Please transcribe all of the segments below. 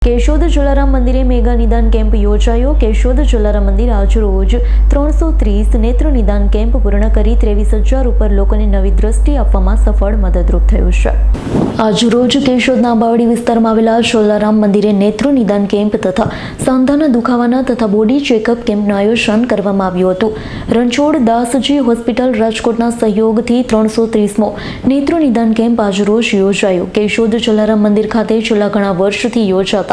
કેશોદ જલારામ મંદિરે મેગા નિદાન કેમ્પ યોજાયો। કેશોદ જલારામ મંદિર આજરોજ 330 નેત્ર નિદાન કેમ્પ પૂર્ણ કરી 23,000 ઉપર લોકોને નવી દ્રષ્ટિ આપવામાં સફળ મદદરૂપ થયું છે। આજરોજ કેશોદના આંબાવાડી વિસ્તારમાં આવેલા જલારામ મંદિરે નેત્ર નિદાન કેમ્પ તથા સાંધાના દુખાવાના તથા બોડી ચેકઅપ કેમ્પનું આયોજન કરવામાં આવ્યું હતું। રણછોડ દાસજી હોસ્પિટલ રાજકોટના સહયોગથી 330મો નેત્ર નિદાન કેમ્પ આજરોજ યોજાયો। કેશોદ જલારામ મંદિર ખાતે છેલ્લા ઘણા વર્ષથી યોજાતા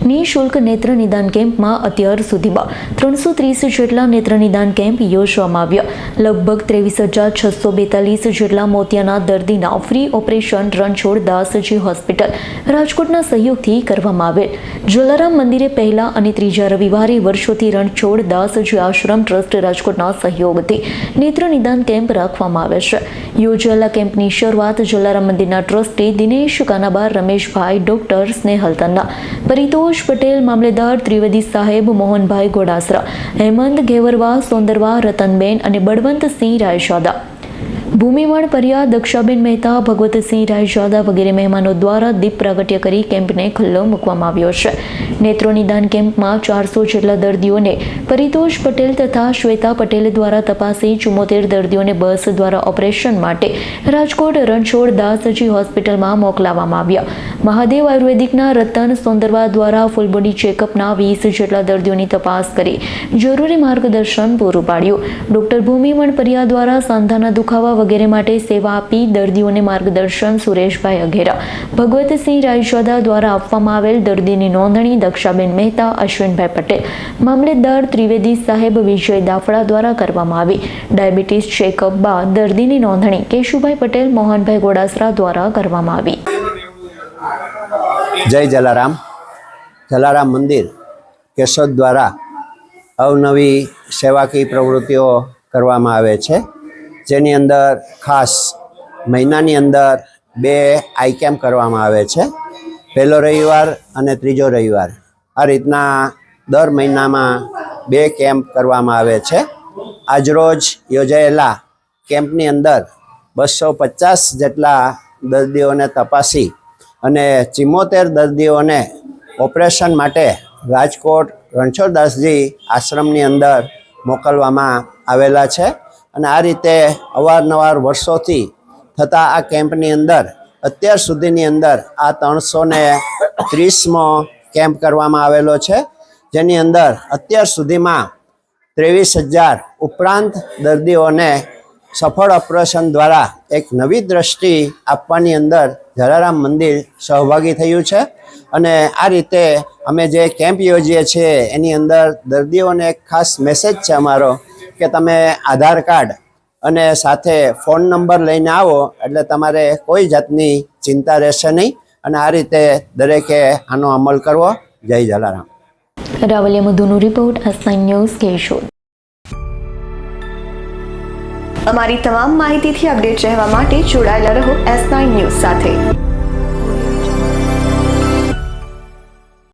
નિઃશુલ્ક નેત્ર નિદાન કેમ્પમાં અત્યાર સુધીમાં 330 જેટલા નેત્ર નિદાન કેમ્પ યોજવામાં આવ્યા। લગભગ 23,642 જેટલા મોતિયાના દર્દીના ફ્રી ઓપરેશન રણછોડ દાસજી હોસ્પિટલ રાજકોટના સહયોગથી કરવામાં આવેલ। જલારામ મંદિરે પહેલા અને ત્રીજા રવિવારે વર્ષોથી રણછોડ દાસજી આશ્રમ ટ્રસ્ટ રાજકોટના સહયોગથી નેત્ર નિદાન કેમ્પ રાખવામાં આવે છે। યોજાયેલા કેમ્પની શરૂઆત જલારામ મંદિરના ટ્રસ્ટી દિનેશ કાનાબાર, રમેશભાઈ, ડોક્ટર સ્નેહલ તન્ના, પરિતોષ પટેલ, મામલેદાર ત્રિવેદી સાહેબ, મોહનભાઈ ગોડાસરા, હેમંત ઘેવરવા, સોંદરવા, રતનબેન અને બળવંતસિંહ રાયજાદા, ભૂમિવણ પરિયા, દક્ષાબેન મહેતા, ભગવતસિંહ રાયજાદા વગેરે મહેમાનો દ્વારા દીપ પ્રાગટ્ય કરી કેમ્પને ખુલ્લો મૂકવામાં આવ્યો છે। નેત્રો નિદાન કેમ્પમાં 400 જેટલા દર્દીઓને પરિતોષ પટેલ તથા શ્વેતા પટેલ દ્વારા તપાસી 74 દર્દીઓને બસ દ્વારા ઓપરેશન માટે રાજકોટ રણછોડ દાસજી હોસ્પિટલમાં મોકલવામાં આવ્યા। મહાદેવ આયુર્વેદિકના રતન સોંદરવા દ્વારા ફૂલ બોડી ચેકઅપના 20 જેટલા દર્દીઓની તપાસ કરી જરૂરી માર્ગદર્શન પૂરું પાડ્યું। ડોક્ટર ભૂમિવણ પરિયા દ્વારા સાંધાના દુખાવા વગેરે માટે સેવા આપી દર્દીઓને માર્ગદર્શન સુરેશભાઈ અઘેરા, ભગવતસિંહ રાયજાદા દ્વારા આપવામાં આવેલ દર્દીની નોંધણી દક્ષાબેન મહેતા, અશ્વિનભાઈ પટેલ, મામલેદાર ત્રિવેદી સાહેબ, વિજય દાફડા દ્વારા કરવામાં આવી। ડાયાબિટીસ ચેકઅપ બાદ દર્દીની નોંધણી કેશુભાઈ પટેલ, મોહનભાઈ ગોડાસરા દ્વારા કરવામાં આવી। જય જલારામ। જલારામ મંદિર કેશોદ દ્વારા અવનવી સેવાકીય પ્રવૃત્તિઓ કરવામાં આવે છે, જેની અંદર ખાસ મહિનાની અંદર 2 આઈ કેમ્પ કરવામાં આવે છે। પહેલો રવિવાર અને ત્રીજો રવિવાર, આ રીતના દર મહિનામાં 2 કેમ્પ કરવામાં આવે છે। આજરોજ યોજાયેલા કેમ્પની અંદર 250 જેટલા દર્દીઓને તપાસી અને 74 દર્દીઓને ઓપરેશન માટે રાજકોટ રણછોડદાસજી આશ્રમની અંદર મોકલવામાં આવેલા છે। અને આ રીતે અવારનવાર વર્ષોથી થતા આ કેમ્પની અંદર અત્યાર સુધીની અંદર આ 330મો કેમ્પ કરવામાં આવેલો છે, જેની અંદર અત્યાર સુધીમાં 23,000 ઉપરાંત દર્દીઓને સફળ ઓપરેશન દ્વારા એક નવી દ્રષ્ટિ આપવાની અંદર જલારામ મંદિર સહભાગી થયું છે। અને આ રીતે અમે જે કેમ્પ યોજીએ છીએ એની અંદર દર્દીઓને એક ખાસ મેસેજ છે અમારો કે તમે આધાર કાર્ડ અને સાથે ફોન નંબર લઈને આવો એટલે તમારે કોઈ જાતની ચિંતા રહેશે નહીં। અને આ રીતે દરેકે આનો અમલ કરવો। જય જલારામ। રાવલિયા મધુનો રિપોર્ટ, S9 ન્યૂઝ, કેશોદ। અમારી તમામ માહિતીથી અપડેટ રહેવા માટે જોડાયેલા રહો S9 ન્યૂઝ સાથે।